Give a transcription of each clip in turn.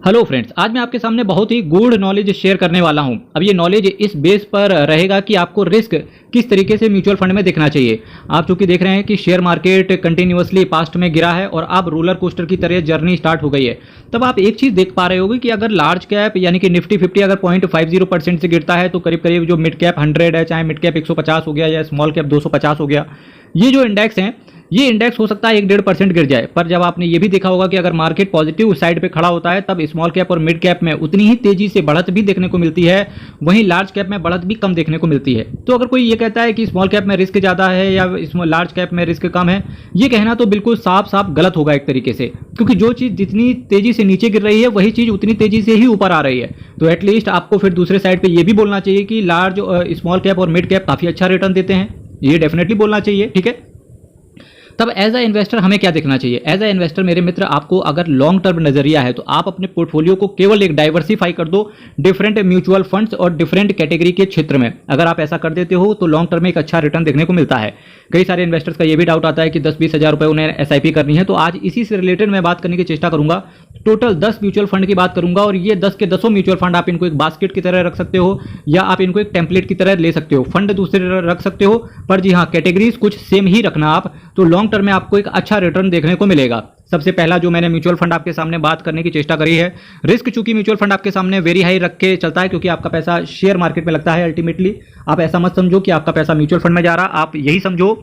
Hello friends, आज मैं आपके सामने बहुत ही गूढ़ नॉलेज शेयर करने वाला हूं। अब ये नॉलेज इस बेस पर रहेगा कि आपको रिस्क किस तरीके से म्यूचुअल फंड में देखना चाहिए। आप चूंकि देख रहे हैं कि शेयर मार्केट कंटिन्यूअसली पास्ट में गिरा है और अब रोलर कोस्टर की तरह जर्नी स्टार्ट हो गई है, तब आप एक चीज़ देख पा रहे होगे कि अगर लार्ज कैप यानी कि निफ्टी 50 अगर 0.50% से गिरता है तो करीब करीब जो मिड कैप 100 है, चाहे मिड कैप 150 हो गया या स्मॉल कैप 250 हो गया, ये जो इंडेक्स हैं ये इंडेक्स हो सकता है 1-1.5% गिर जाए। पर जब आपने ये भी देखा होगा कि अगर मार्केट पॉजिटिव साइड पे खड़ा होता है तब स्मॉल कैप और मिड कैप में उतनी ही तेजी से बढ़त भी देखने को मिलती है, वहीं लार्ज कैप में बढ़त भी कम देखने को मिलती है। तो अगर कोई ये कहता है कि स्मॉल कैप में रिस्क ज़्यादा है या लार्ज कैप में रिस्क कम है, ये कहना तो बिल्कुल साफ साफ गलत होगा एक तरीके से, क्योंकि जो चीज़ जितनी तेजी से नीचे गिर रही है वही चीज़ उतनी तेजी से ही ऊपर आ रही है। तो एटलीस्ट आपको फिर दूसरे साइड पर यह भी बोलना चाहिए कि लार्ज स्मॉल कैप और मिड कैप काफ़ी अच्छा रिटर्न देते हैं, ये डेफिनेटली बोलना चाहिए। ठीक है, तब एज अ इन्वेस्टर हमें क्या देखना चाहिए? एज अ इन्वेस्टर मेरे मित्र, आपको अगर लॉन्ग टर्म नजरिया है तो आप अपने पोर्टफोलियो को केवल एक डाइवर्सिफाई कर दो डिफरेंट म्यूचुअल फंड्स और डिफरेंट कैटेगरी के क्षेत्र में। अगर आप ऐसा कर देते हो तो लॉन्ग टर्म में एक अच्छा रिटर्न देखने को मिलता है। कई सारे इन्वेस्टर्स का ये भी डाउट आता है कि 10-20 हज़ार रुपये उन्हें एसआईपी करनी है, तो आज इसी से रिलेटेड मैं बात करने की चेष्टा करूंगा। टोटल 10 म्यूचुअल फंड की बात करूंगा और ये 10 के 10 म्यूचुअल फंड आप इनको एक बास्केट की तरह रख सकते हो या आप इनको एक टेम्पलेट की तरह ले सकते हो। फंड दूसरे रख सकते हो, पर जी हाँ, कैटेगरीज कुछ सेम ही रखना आप, तो लॉन्ग टर्म में आपको एक अच्छा रिटर्न देखने को मिलेगा। सबसे पहला जो मैंने म्यूचुअल फंड आपके सामने बात करने की चेष्टा करी है, रिस्क चूंकि म्यूचुअल फंड आपके सामने वेरी हाई रख के चलता है क्योंकि आपका पैसा शेयर मार्केट में लगता है। अल्टीमेटली आप ऐसा मत समझो कि आपका पैसा म्यूचुअल फंड में जा रहा, आप यही समझो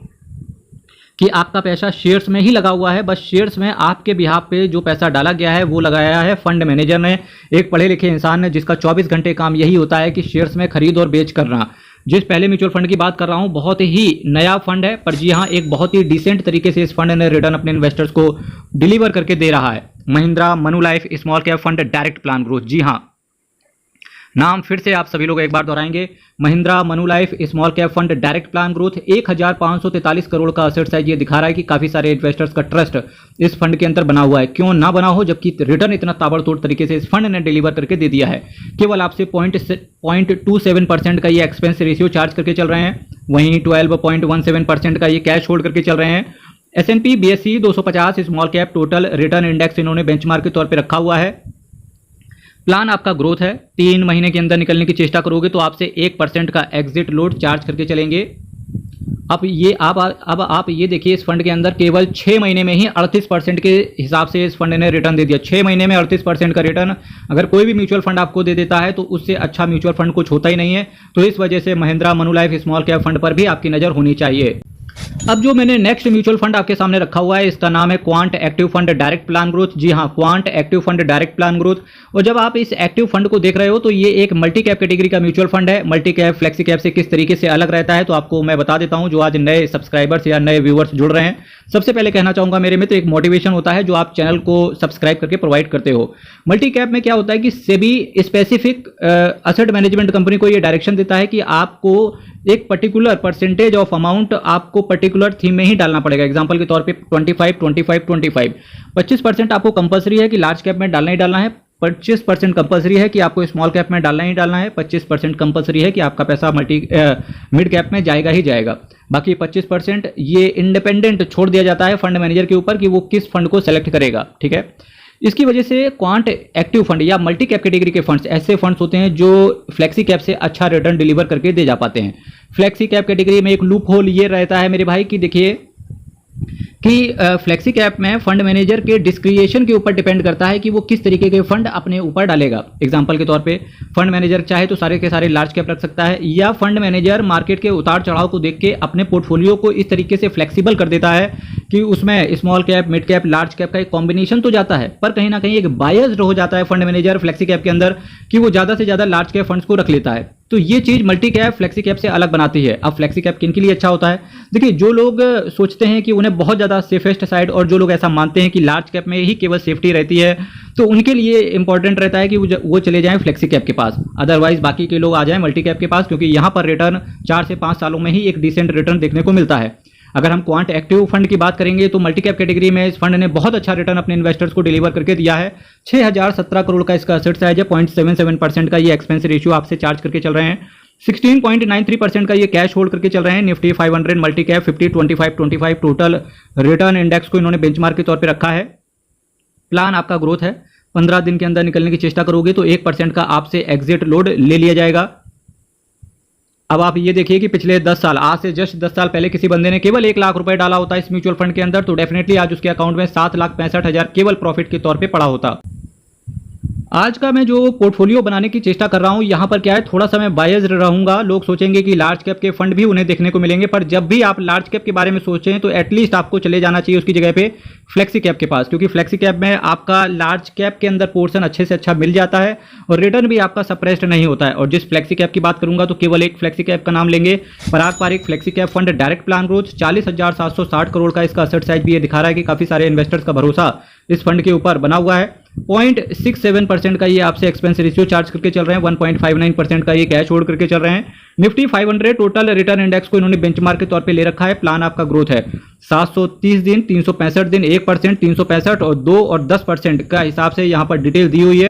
कि आपका पैसा शेयर्स में ही लगा हुआ है। बस शेयर्स में आपके बिहाफ पे जो पैसा डाला गया है वो लगाया है फंड मैनेजर ने, एक पढ़े लिखे इंसान ने, जिसका 24 घंटे काम यही होता है कि शेयर्स में खरीद और बेच करना। जिस पहले म्यूचुअल फंड की बात कर रहा हूं बहुत ही नया फंड है, पर जी हाँ, एक बहुत ही डिसेंट तरीके से इस फंड ने रिटर्न अपने इन्वेस्टर्स को डिलीवर करके दे रहा है। Mahindra Manulife small cap fund direct plan growth. जी हाँ, नाम फिर से आप सभी लोग एक बार दोहराएंगे, Mahindra Manulife small cap fund direct plan growth. 1543 crore का असेट साइज ये दिखा रहा है कि काफी सारे इन्वेस्टर्स का ट्रस्ट इस फंड के अंदर बना हुआ है। क्यों ना बना हो, जबकि रिटर्न इतना ताबड़तोड़ तरीके से इस फंड ने डिलीवर करके दे दिया है। केवल आपसे 0.27% का ये एक्सपेंस रेशियो चार्ज करके चल रहे हैं, वहीं 12.17% का ये कैश होल्ड करके चल रहे हैं। S&P BSE 250 small cap total return index इन्होंने बेंचमार्क के तौर पर रखा हुआ है। प्लान आपका ग्रोथ है, 3 महीने के अंदर निकलने की चेष्टा करोगे तो आपसे 1% का एग्जिट लोड चार्ज करके चलेंगे। अब आप ये देखिए, इस फंड के अंदर केवल 6 महीने में ही 38% के हिसाब से इस फंड ने रिटर्न दे दिया। 6 महीने में 38% का रिटर्न अगर कोई भी म्यूचुअल फंड आपको दे देता है तो उससे अच्छा म्यूचुअल फंड कुछ होता ही नहीं है। तो इस वजह से Mahindra Manulife small cap fund पर भी आपकी नज़र होनी चाहिए। अब जो मैंने नेक्स्ट म्यूचुअल फंड आपके सामने रखा हुआ है, इसका नाम है Quant active fund direct plan growth. जी हाँ, Quant active fund direct plan growth. और जब आप इस एक्टिव फंड को देख रहे हो तो ये एक मल्टी कैप कैटेगरी का म्यूचुअल फंड है। मल्टी कैप फ्लेक्सी कैप से किस तरीके से अलग रहता है तो आपको मैं बता देता हूं, जो आज नए सब्सक्राइबर्स या नए व्यूअर्स जुड़ रहे हैं। सबसे पहले कहना चाहूंगा मेरे मित्र, एक मोटिवेशन होता है जो आप चैनल को सब्सक्राइब करके प्रोवाइड करते हो। मल्टी कैप में क्या होता है कि SEBI specific asset management company को ये डायरेक्शन देता है कि आपको एक पर्टिकुलर परसेंटेज ऑफ अमाउंट आपको पर्टिकुलर थीम में ही डालना पड़ेगा। एग्जांपल के तौर पे 25% आपको कंपलसरी है कि लार्ज कैप में डालना ही डालना है, 25% कंपलसरी है कि आपको स्मॉल कैप में डालना ही डालना है, 25% कंपलसरी है कि आपका पैसा मिड कैप में जाएगा ही जाएगा। बाकी 25% ये इंडिपेंडेंट छोड़ दिया जाता है फंड मैनेजर के ऊपर कि वो किस फंड को सेलेक्ट करेगा। ठीक है, इसकी वजह से क्वांट एक्टिव फंड या मल्टी कैप कैटेगरी के फंड्स ऐसे फंड्स होते हैं जो फ्लेक्सी कैप से अच्छा रिटर्न डिलीवर करके दे जा पाते हैं। फ्लेक्सी कैप कैटेगरी में एक लूप होल ये रहता है मेरे भाई कि देखिए कि फ्लेक्सी कैप में फंड मैनेजर के डिस्क्रिएशन के ऊपर डिपेंड करता है कि वो किस तरीके के फंड अपने ऊपर डालेगा। एग्जांपल के तौर पे फंड मैनेजर चाहे तो सारे के सारे लार्ज कैप रख सकता है, या फंड मैनेजर मार्केट के उतार चढ़ाव को देख के अपने पोर्टफोलियो को इस तरीके से फ्लेक्सिबल कर देता है कि उसमें small cap, mid cap, large cap का एक कॉम्बिनेशन तो जाता है, पर कहीं ना कहीं एक बायस्ड हो जाता है फंड मैनेजर फ्लेक्सी कैप के अंदर कि वो ज़्यादा से ज़्यादा लार्ज कैप फंड्स को रख लेता है। तो ये चीज़ मल्टी कैप फ्लेक्सी कैप से अलग बनाती है। अब फ्लेक्सी कैप किन के लिए अच्छा होता है? देखिए, जो लोग सोचते हैं कि उन्हें बहुत ज़्यादा सेफेस्ट साइड और जो लोग ऐसा मानते हैं कि लार्ज कैप में ही केवल सेफ्टी रहती है, तो उनके लिए इंपॉर्टेंट रहता है कि वो चले जाएं फ्लेक्सी कैप के पास। अदरवाइज बाकी के लोग आ जाएं मल्टी कैप के पास, क्योंकि यहाँ पर रिटर्न 4 से 5 सालों में ही एक डिसेंट रिटर्न देखने को मिलता है। अगर हम क्वांट एक्टिव फंड की बात करेंगे तो मल्टी कैप कैटेगरी में इस फंड ने बहुत अच्छा रिटर्न अपने इन्वेस्टर्स को डिलीवर करके दिया है। 6017 करोड़ का इसका असेट साइज है, 0.77% का ये एक्सपेंस रेशियो आपसे चार्ज करके चल रहे हैं, 16.93% का ये कैश होल्ड करके चल रहे हैं। Nifty 500 multi cap 50-25-25 total return index को इन्होंने बेंचमार्क के तौर पे रखा है। प्लान आपका ग्रोथ है, 15 दिन के अंदर निकलने की चेष्टा करोगे तो 1% का आपसे एग्जिट लोड ले लिया जाएगा। अब आप ये देखिए कि पिछले 10 साल, आज से जस्ट 10 साल पहले किसी बंदे ने केवल 1 लाख रुपए डाला होता है इस म्यूचुअल फंड के अंदर, तो डेफिनेटली आज उसके अकाउंट में 7,65,000 केवल प्रॉफिट के तौर पे पड़ा होता। आज का मैं जो पोर्टफोलियो बनाने की चेष्टा कर रहा हूं, यहां पर क्या है, थोड़ा सा मैं बायस्ड रहूंगा। लोग सोचेंगे कि लार्ज कैप के फंड भी उन्हें देखने को मिलेंगे, पर जब भी आप लार्ज कैप के बारे में सोचें तो एटलीस्ट आपको चले जाना चाहिए उसकी जगह पे फ्लेक्सी कैप के पास, क्योंकि फ्लेक्सी कैप में आपका लार्ज कैप के अंदर पोर्शन अच्छे से अच्छा मिल जाता है और रिटर्न भी आपका सप्रेस्ड नहीं होता है। और जिस फ्लेक्सी कैप की बात करूंगा तो केवल एक फ्लेक्सी कैप का नाम लेंगे, Parag Parikh flexi cap fund direct plan growth. 40,760 crore का इसका असेट साइज भी ये दिखा रहा है कि काफी सारे इन्वेस्टर्स का भरोसा इस फंड के ऊपर बना हुआ है। 0.67% का ये आपसे एक्सपेंस रेशियो चार्ज करके चल रहे हैं, 1.59% का ये कैश होल्ड करके चल रहे हैं। निफ्टी 500 टोटल रिटर्न इंडेक्स को इन्होंने बेंचमार्क के तौर पे ले रखा है। प्लान आपका ग्रोथ है 730 दिन, 365 दिन, 1%, 365 और 2 और 10% का हिसाब से यहाँ पर डिटेल दी हुई है।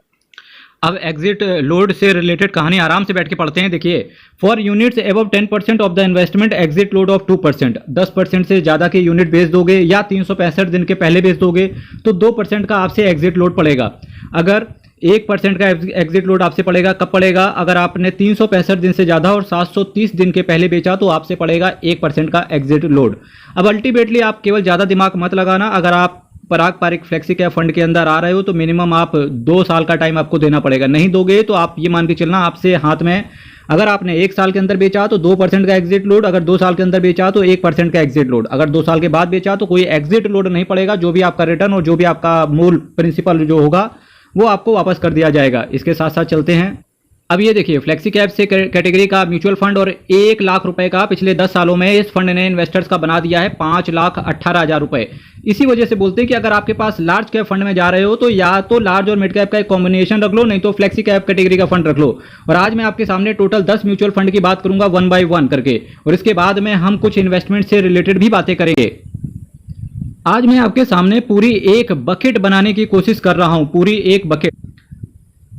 अब एग्जिट लोड से रिलेटेड कहानी आराम से बैठ के पढ़ते हैं। देखिए, for units above 10% of the investment exit load of 2%, 10% से ज्यादा के यूनिट बेच दोगे या 365 दिन के पहले बेच दोगे तो 2% का आपसे एग्जिट लोड पड़ेगा। अगर 1% का एग्जिट लोड आपसे पड़ेगा, कब पड़ेगा? अगर आपने 365 दिन से ज्यादा और 730 दिन के पहले बेचा तो आपसे पड़ेगा 1% का एग्जिट लोड। अब अल्टीमेटली आप केवल ज्यादा दिमाग मत लगाना, अगर आप पराग पारिक फ्लेक्सी कैप फंड के अंदर आ रहे हो तो मिनिमम आप 2 साल का टाइम आपको देना पड़ेगा। नहीं दोगे तो आप ये मान के चलना आपसे हाथ में, अगर आपने 1 साल के अंदर बेचा तो 2% का एग्जिट लोड, अगर 2 साल के अंदर बेचा तो 1% का एग्जिट लोड, अगर 2 साल के बाद बेचा तो कोई एग्जिट लोड नहीं पड़ेगा। जो भी आपका रिटर्न और जो भी आपका मूल प्रिंसिपल जो होगा वो आपको वापस कर दिया जाएगा। इसके साथ साथ चलते हैं। अब ये देखिए, फ्लेक्सी कैप से कैटेगरी का म्यूचुअल फंड और 1 लाख रुपए का पिछले 10 सालों में इस फंड ने इन्वेस्टर्स का बना दिया है 5,18,000 रुपए। इसी वजह से बोलते हैं कि अगर आपके पास लार्ज कैप फंड में जा रहे हो तो या तो लार्ज और मिड कैप का एक कॉम्बिनेशन रख लो, नहीं तो फ्लेक्सी कैप कैटेगरी का फंड रख लो। और आज मैं आपके सामने टोटल 10 म्यूचुअल फंड की बात करूंगा 1 बाय 1 करके, और इसके बाद में हम कुछ इन्वेस्टमेंट से रिलेटेड भी बातें करेंगे। आज मैं आपके सामने पूरी एक बकेट बनाने की कोशिश कर रहा हूं, पूरी एक बकेट।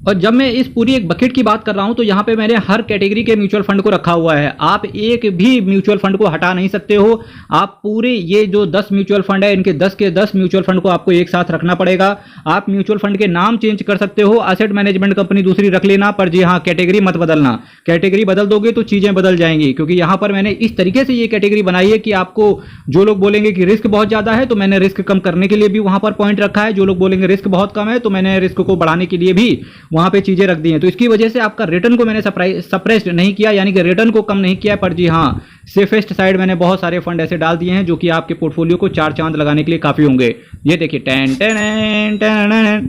और जब मैं इस पूरी एक बकेट की बात कर रहा हूं तो यहां पे मैंने हर कैटेगरी के म्यूचुअल फंड को रखा हुआ है। आप एक भी म्यूचुअल फंड को हटा नहीं सकते हो। आप पूरे ये जो 10 म्यूचुअल फंड है, इनके 10 के 10 म्यूचुअल फंड को आपको एक साथ रखना पड़ेगा। आप म्यूचुअल फंड के नाम चेंज कर सकते हो, एसेट मैनेजमेंट कंपनी दूसरी रख लेना, पर जी हाँ, कैटेगरी मत बदलना। कैटेगरी बदल दोगे तो चीजें बदल जाएंगी, क्योंकि यहां पर मैंने इस तरीके से ये कैटेगरी बनाई है कि आपको जो लोग बोलेंगे कि रिस्क बहुत ज्यादा है तो मैंने रिस्क कम करने के लिए भी वहां पर पॉइंट रखा है। जो लोग बोलेंगे रिस्क बहुत कम है तो मैंने रिस्क को बढ़ाने के लिए भी वहां पे चीजें रख दी हैं। तो इसकी वजह से आपका रिटर्न को मैंने सप्रेस्ड नहीं किया, यानी कि रिटर्न को कम नहीं किया, पर जी हाँ, सेफेस्ट साइड मैंने बहुत सारे फंड ऐसे डाल दिए हैं जो कि आपके पोर्टफोलियो को 4 चांद लगाने के लिए काफी होंगे। ये देखिए,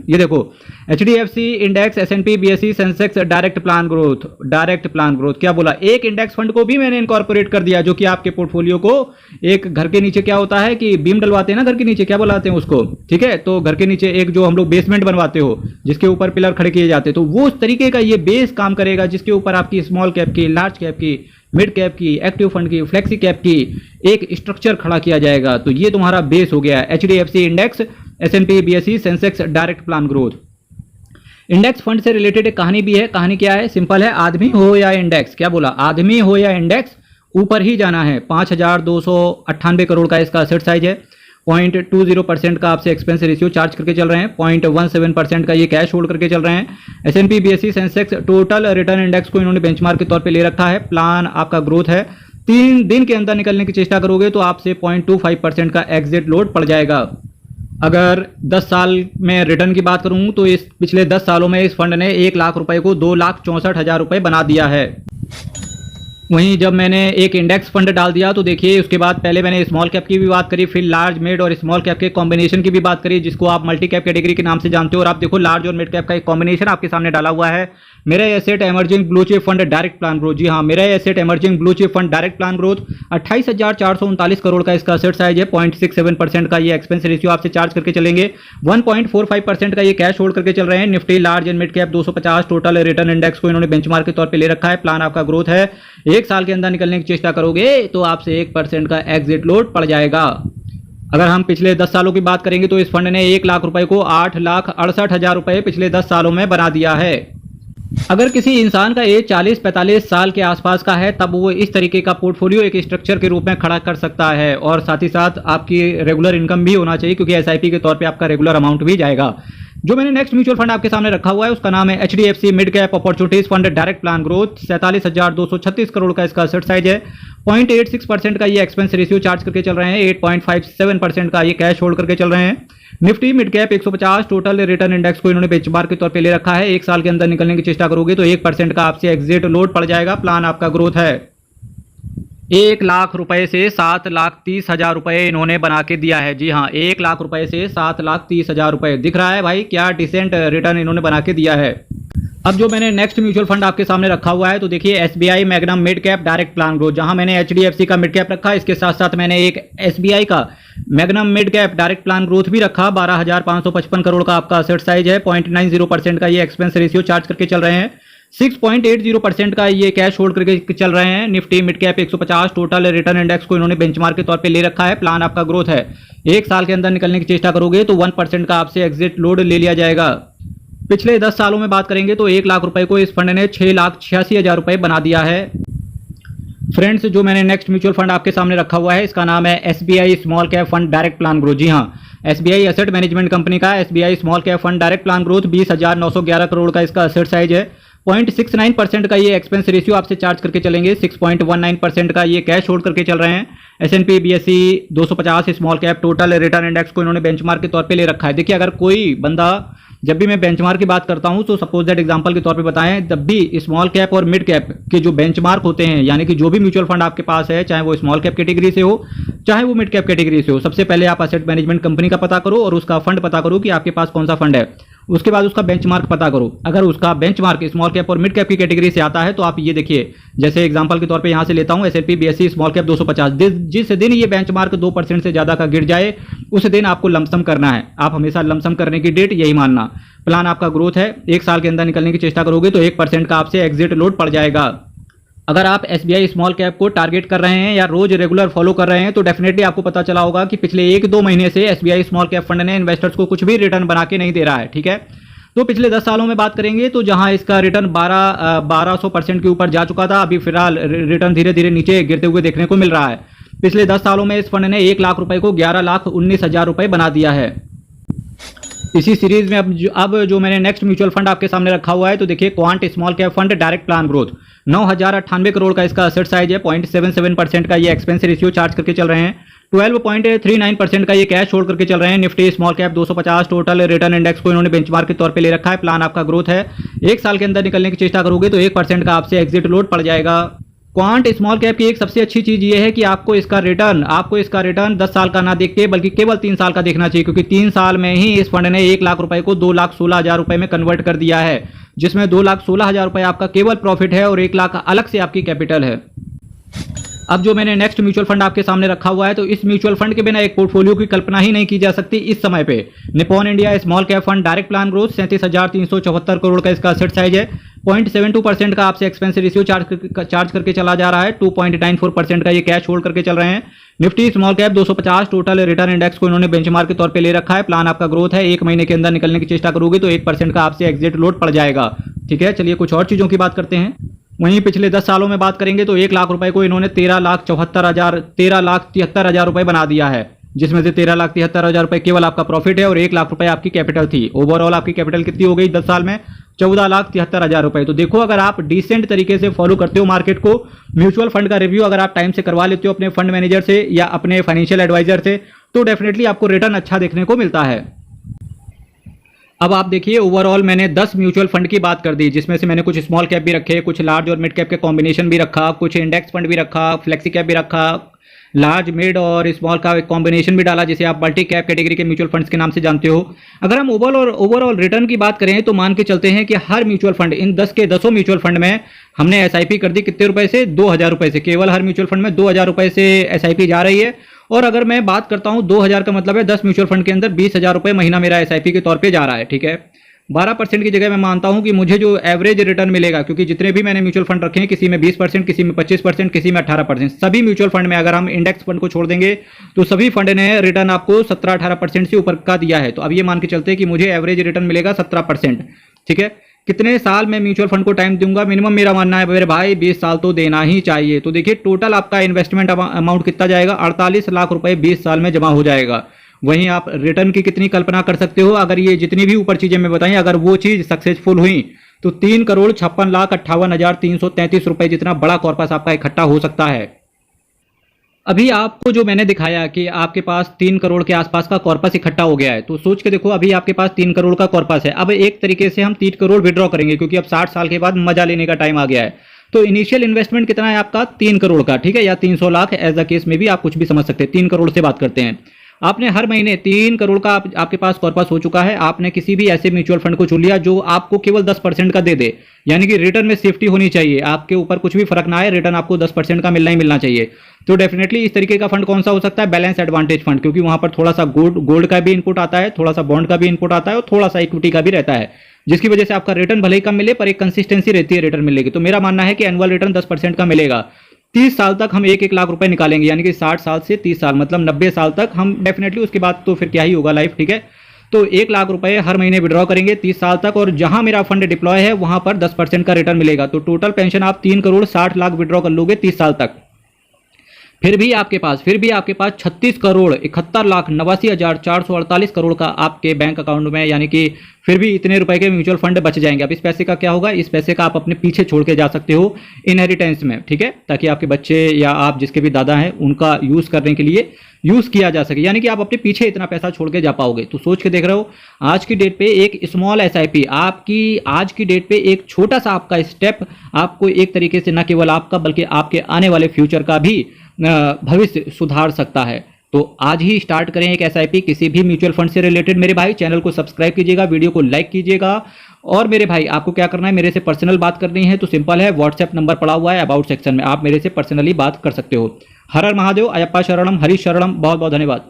ये देखो, HDFC index, S&P BSE Sensex direct plan growth. क्या बोला? एक इंडेक्स फंड को भी मैंने इनकॉर्पोरेट कर दिया, जो कि आपके पोर्टफोलियो को एक घर के नीचे क्या होता है कि बीम डलवाते हैं ना, घर के नीचे क्या बुलाते हैं उसको, ठीक है? तो घर के नीचे एक जो हम लोग बेसमेंट बनवाते हो जिसके ऊपर पिलर खड़े किए जाते हैं, तो वो उस तरीके का ये बेस काम करेगा जिसके ऊपर आपकी स्मॉल कैप की, लार्ज कैप की, मिड कैप की, एक्टिव फंड की, फ्लेक्सी कैप की एक स्ट्रक्चर खड़ा किया जाएगा। तो ये तुम्हारा बेस हो गया HDFC index, S&P BSE Sensex direct plan growth. Index fund से रिलेटेड एक कहानी भी है। कहानी क्या है? सिंपल है, आदमी हो या इंडेक्स। क्या बोला? आदमी हो या इंडेक्स, ऊपर ही जाना है। 5,298 करोड़ का इसका असेट साइज है। 0.20% का आपसे एक्सपेंस रेशियो चार्ज करके चल रहे हैं। 0.17% का ये कैश होल्ड करके चल रहे हैं। S&P BSE Sensex total return index को इन्होंने बेंचमार्क के तौर पे ले रखा है। प्लान आपका ग्रोथ है। 3 दिन के अंदर निकलने की चेष्टा करोगे तो आपसे 0.25% का एग्जिट लोड पड़ जाएगा। अगर 10 साल में रिटर्न की बात करूं तो इस पिछले 10 सालों में इस फंड ने 1 लाख रुपए को 2,64,000 रुपए बना दिया है। वहीं जब मैंने एक इंडेक्स फंड डाल दिया तो देखिए, उसके बाद पहले मैंने स्मॉल कैप की भी बात करी, फिर लार्ज, मिड और स्मॉल कैप के कॉम्बिनेशन की भी बात करी, जिसको आप मल्टी कैप कैटेगरी के नाम से जानते हो। और आप देखो, लार्ज और मिड कैप का एक कॉम्बिनेशन आपके सामने डाला हुआ है। Mirae asset emerging blue chip fund direct plan growth. जी हाँ, Mirae asset emerging blue chip fund direct plan growth. 28,439 crore का इसका असेट साइज है। 0.67% का ये एक्सपेंस रेशियो आपसे चार्ज करके चलेंगे। 1.45% का ये कैश होल्ड करके चल रहे हैं। Nifty large and mid cap 250 total return index को इन्होंने बेंचमार्क के तौर पे ले रखा है। प्लान आपका ग्रोथ है। 1 साल के अंदर निकलने की चेष्टा करोगे तो आपसे 1% का एग्जिट लोड पड़ जाएगा। अगर हम पिछले 10 सालों की बात करेंगे तो इस फंड ने 1 लाख रुपए को 8,68,000 रुपए पिछले 10 सालों में बना दिया है। अगर किसी इंसान का एज 40-45 साल के आसपास का है तब वो इस तरीके का पोर्टफोलियो एक स्ट्रक्चर के रूप में खड़ा कर सकता है, और साथ ही साथ आपकी रेगुलर इनकम भी होना चाहिए, क्योंकि SIP के तौर पे आपका रेगुलर अमाउंट भी जाएगा। जो मैंने नेक्स्ट म्यूचुअल फंड आपके सामने रखा हुआ है उसका नाम है HDFC mid cap opportunities fund direct plan growth. 47,236 crore का इसका असेट साइज है। 0.86% का ये एक्सपेंस रेशियो चार्ज करके चल रहे हैं। 8.57% का ये कैश होल्ड करके चल रहे हैं। Nifty mid cap 150 total return index को इन्होंने बेंचमार्क के तौर पे ले रखा है। एक साल के अंदर निकलने की चेष्टा करोगे तो 1% का आपसे एग्जिट लोड पड़ जाएगा। प्लान आपका ग्रोथ है। 1 लाख रुपए से 7,30,000 रुपए इन्होंने बना के दिया है। जी हाँ, 1 लाख रुपए से 7,30,000 रुपए। दिख रहा है भाई क्या डिसेंट रिटर्न इन्होंने बना के दिया है। अब जो मैंने नेक्स्ट म्यूचुअल फंड आपके सामने रखा हुआ है तो देखिए SBI magnum mid cap direct plan growth, जहां मैंने HDFC का मिड कैप रखा है, इसके साथ साथ मैंने एक SBI का magnum mid cap direct plan growth भी रखा। 12,555 करोड़ का आपका असेट साइज है। 0.90% का ये एक्सपेंस रेशियो चार्ज करके चल रहे हैं। 6.80% का ये कैश होल्ड करके चल रहे हैं। Nifty mid cap 150 total return index को इन्होंने बेंचमार्क के तौर पे ले रखा है। प्लान आपका ग्रोथ है। एक साल के अंदर निकलने की चेष्टा करोगे तो 1% का आपसे एग्जिट लोड ले लिया जाएगा। पिछले 10 सालों में बात करेंगे तो 1 लाख रुपए को इस फंड ने 6,86,000 रुपए बना दिया है। फ्रेंड्स, जो मैंने नेक्स्ट म्यूचुअल फंड आपके सामने रखा हुआ है इसका नाम है SBI small cap fund direct plan growth. जी हाँ, SBI एसेट मैनेजमेंट कंपनी का SBI small cap fund direct plan growth. 20,911 crore का इसका असेट साइज है। 0.69% का ये एक्सपेंस रेशियो आपसे चार्ज करके चलेंगे। 6.19% का ये कैश होल्ड करके चल रहे हैं। S&P BSE 250 small cap total return index को इन्होंने बेंचमार्क के तौर पे ले रखा है। देखिए, अगर कोई बंदा, जब भी मैं बेंचमार्क की बात करता हूं तो सपोज दैट एग्जांपल के तौर पे बताएं, जब भी स्मॉल कैप और मिड कैप के जो बेंचमार्क होते हैं, यानी कि जो भी म्यूचुअल फंड आपके पास है, चाहे वो स्मॉल कैप कैटेगरी से हो चाहे वो मिड कैप कैटेगरी से हो, सबसे पहले आप एसेट मैनेजमेंट कंपनी का पता करो और उसका फंड पता करो कि आपके पास कौन सा फंड है। उसके बाद उसका बेंचमार्क पता करो। अगर उसका बेंचमार्क स्मॉल कैप और मिड कैप की कैटेगरी से आता है तो आप ये देखिए, जैसे एग्जांपल के तौर पे यहां से लेता हूं S&P BSE स्मॉल कैप 250। जिस दिन ये बेंचमार्क 2% से ज्यादा का गिर जाए उस दिन आपको लमसम करना है। आप हमेशा लमसम करने की डेट यही मानना। प्लान आपका ग्रोथ है। एक साल के अंदर निकलने की चेष्टा करोगे तो 1% का आपसे एग्जिट लोड पड़ जाएगा। अगर आप SBI स्मॉल कैप को टारगेट कर रहे हैं या रोज रेगुलर फॉलो कर रहे हैं तो डेफिनेटली आपको पता चला होगा कि पिछले 1-2 महीने से SBI स्मॉल कैप फंड ने इन्वेस्टर्स को कुछ भी रिटर्न बना के नहीं दे रहा है। ठीक है, तो पिछले 10 सालों में बात करेंगे तो जहां इसका रिटर्न 1200% के ऊपर जा चुका था, अभी फिलहाल रिटर्न धीरे धीरे नीचे गिरते हुए देखने को मिल रहा है। पिछले 10 सालों में इस फंड ने 1 लाख रुपए को 11,19,000 रुपए बना दिया है। इसी सीरीज में अब जो मैंने नेक्स्ट म्यूचुअल फंड आपके सामने रखा हुआ है तो देखिए, quant small cap fund direct plan growth. 9,098 crore का इसका असेट साइज है। 0.77% का ये एक्सपेंस रेशियो चार्ज करके चल रहे हैं। 12.39% का ये कैश होल्ड करके चल रहे हैं। Nifty small cap 250 total return index को इन्होंने बेंचमार्क के तौर पे ले रखा है। प्लान आपका ग्रोथ है। एक साल के अंदर निकलने की चेष्टा करोगे तो 1% का आपसे एग्जिट लोड पड़ जाएगा। क्वांट स्मॉल कैप की एक सबसे अच्छी चीज ये है कि आपको इसका रिटर्न 10 साल का ना देख के बल्कि केवल 3 साल का देखना चाहिए, क्योंकि 3 साल में ही इस फंड ने 1 लाख रुपए को 2,16,000 रुपए में कन्वर्ट कर दिया है, जिसमें 2,16,000 रुपए आपका केवल प्रॉफिट है और 1 लाख अलग से आपकी कैपिटल है। अब जो मैंने नेक्स्ट म्यूचुअल फंड आपके सामने रखा हुआ है तो इस म्यूचुअल फंड के बिना एक पोर्टफोलियो की कल्पना ही नहीं की जा सकती इस समय पे। Nippon India small cap fund direct plan growth. 37,374 crore का इसका असेट साइज है। 0.72% का आपसे एक्सपेंस रेशियो चार्ज करके चला जा रहा है। 2.94% का ये कैश होल्ड करके चल रहे हैं। Nifty small cap 250 total return index को इन्होंने बेंचमार्क के तौर पे ले रखा है। प्लान आपका ग्रोथ है। 1 महीने के अंदर निकलने की चेष्टा करोगे तो 1% का आपसे एग्जिट लोड पड़ जाएगा। ठीक है, चलिए कुछ और चीजों की बात करते हैं। वहीं पिछले 10 सालों में बात करेंगे तो 1 लाख रुपए को इन्होंने 13,73,000 रुपए बना दिया है, जिसमें से 13,73,000 रुपए केवल आपका प्रॉफिट है और 1 लाख रुपए आपकी कैपिटल थी। ओवरऑल आपकी कैपिटल कितनी हो गई 10 साल में? 14,73,000 रुपए। तो देखो, अगर आप डिसेंट तरीके से फॉलो करते हो मार्केट को, म्यूचुअल फंड का रिव्यू अगर आप टाइम से करवा लेते हो अपने फंड मैनेजर से या अपने फाइनेंशियल एडवाइजर से, तो डेफिनेटली आपको रिटर्न अच्छा देखने को मिलता है। अब आप देखिए, ओवरऑल मैंने 10 म्यूचुअल फंड की बात कर दी, जिसमें से मैंने कुछ स्मॉल कैप भी रखे, कुछ लार्ज और मिड कैप के कॉम्बिनेशन भी रखा, कुछ इंडेक्स फंड भी रखा, फ्लेक्सी कैप भी रखा, लार्ज मिड और स्मॉल का एक कॉम्बिनेशन भी डाला, जिसे आप मल्टी कैप कैटेगरी के म्यूचुअल फंड्स के नाम से जानते हो। अगर हम ओवरऑल रिटर्न की बात करें तो मान के चलते हैं कि हर म्यूचुअल फंड, इन 10 के 10 म्यूचुअल फंड में हमने SIP कर दी कितने रुपए से? 2,000 रुपए से। केवल हर म्यूचुअल फंड में 2,000 रुपए से SIP जा रही है। और अगर मैं बात करता हूं 2,000 का मतलब है 10 म्यूचुअल फंड के अंदर 20,000 रुपए महीना मेरा SIP के तौर पर जा रहा है। ठीक है, 12% की जगह मैं मानता हूं कि मुझे जो एवरेज रिटर्न मिलेगा, क्योंकि जितने भी मैंने म्यूचुअल फंड रखे हैं, किसी में 20%, किसी में 25%, किसी में 18%, सभी म्यूचुअल फंड में अगर हम इंडेक्स फंड को छोड़ देंगे तो सभी फंड ने रिटर्न आपको 17-18% से ऊपर का दिया है। तो अब ये मान के चलते हैं कि मुझे एवरेज रिटर्न मिलेगा 17%। ठीक है, कितने साल में म्यूचुअल फंड को टाइम दूंगा? मिनिमम मेरा मानना है मेरे भाई 20 साल तो देना ही चाहिए। तो देखिए, टोटल आपका इन्वेस्टमेंट अमाउंट कितना जाएगा? 48 लाख रुपए 20 साल में जमा हो जाएगा। वहीं आप रिटर्न की कितनी कल्पना कर सकते हो, अगर ये जितनी भी ऊपर चीज़ें मैं बताई अगर वो चीज़ सक्सेसफुल हुई तो 3,56,58,333 रुपए जितना बड़ा कॉर्पस आपका इकट्ठा हो सकता है। अभी आपको जो मैंने दिखाया कि आपके पास 3 करोड़ के आसपास का कॉर्पस इकट्ठा हो गया है, तो सोच के देखो अभी आपके पास 3 करोड़ का कॉर्पस है। अब एक तरीके से हम 3 करोड़ विड्रॉ करेंगे क्योंकि अब 60 साल के बाद मजा लेने का टाइम आ गया है। तो इनिशियल इन्वेस्टमेंट कितना है आपका 3 करोड़ का, ठीक है, या 300 लाख, एज अ केस में भी आप कुछ भी समझ सकते हैं। 3 करोड़ से बात करते हैं, आपने हर महीने 3 करोड़ का आपके पास कॉर्पस हो चुका है। आपने किसी भी ऐसे म्यूचुअल फंड को चुन लिया जो आपको केवल 10% का दे दे, यानी कि रिटर्न में सेफ्टी होनी चाहिए, आपके ऊपर कुछ भी फर्क ना आए, रिटर्न आपको 10% का मिलना ही मिलना चाहिए। तो डेफिनेटली इस तरीके का फंड कौन सा हो सकता है, बैलेंस एडवांटेज फंड, क्योंकि वहां पर थोड़ा सा गोल्ड का भी इनपुट आता है, थोड़ा सा बॉन्ड का भी इनपुट आता है और थोड़ा सा इक्विटी का भी रहता है, जिसकी वजह से आपका रिटर्न भले ही कम मिले पर एक कंसिस्टेंसी रहती है रिटर्न मिलेगी। तो मेरा मानना है कि एनुअल रिटर्न 10% का मिलेगा। 30 साल तक हम 1-1 लाख रुपए निकालेंगे, यानी कि 60 साल से 30 साल मतलब 90 साल तक हम डेफिनेटली, उसके बाद तो फिर क्या ही होगा लाइफ, ठीक है। तो 1 लाख रुपए हर महीने विड्रॉ करेंगे 30 साल तक, और जहां मेरा फंड डिप्लॉय है वहां पर 10% का रिटर्न मिलेगा। तो टोटल पेंशन आप 3,60,00,000 विड्रॉ कर लोगे 30 साल तक। फिर भी आपके पास 36,71,89,448 करोड़ का आपके बैंक अकाउंट में, यानी कि फिर भी इतने रुपए के म्यूचुअल फंड बच जाएंगे। अब इस पैसे का क्या होगा, इस पैसे का आप अपने पीछे छोड़ के जा सकते हो इनहेरिटेंस में, ठीक है, ताकि आपके बच्चे या आप जिसके भी दादा हैं उनका यूज करने के लिए यूज किया जा सके, यानी कि आप अपने पीछे इतना पैसा छोड़ के जा पाओगे। तो सोच के देख रहे हो, आज की डेट पे एक स्मॉल एसआईपी आपकी, आज की डेट पे एक छोटा सा आपका स्टेप आपको एक तरीके से न केवल आपका बल्कि आपके आने वाले फ्यूचर का भी भविष्य सुधार सकता है। तो आज ही स्टार्ट करें एक एसआईपी किसी भी म्यूचुअल फंड से रिलेटेड। मेरे भाई चैनल को सब्सक्राइब कीजिएगा, वीडियो को लाइक कीजिएगा, और मेरे भाई आपको क्या करना है, मेरे से पर्सनल बात करनी है तो सिंपल है, व्हाट्सएप नंबर पड़ा हुआ है अबाउट सेक्शन में, आप मेरे से पर्सनली बात कर सकते हो। हर हर महादेव, अयप्पा शरणम, हरीश शरणम, बहुत बहुत धन्यवाद।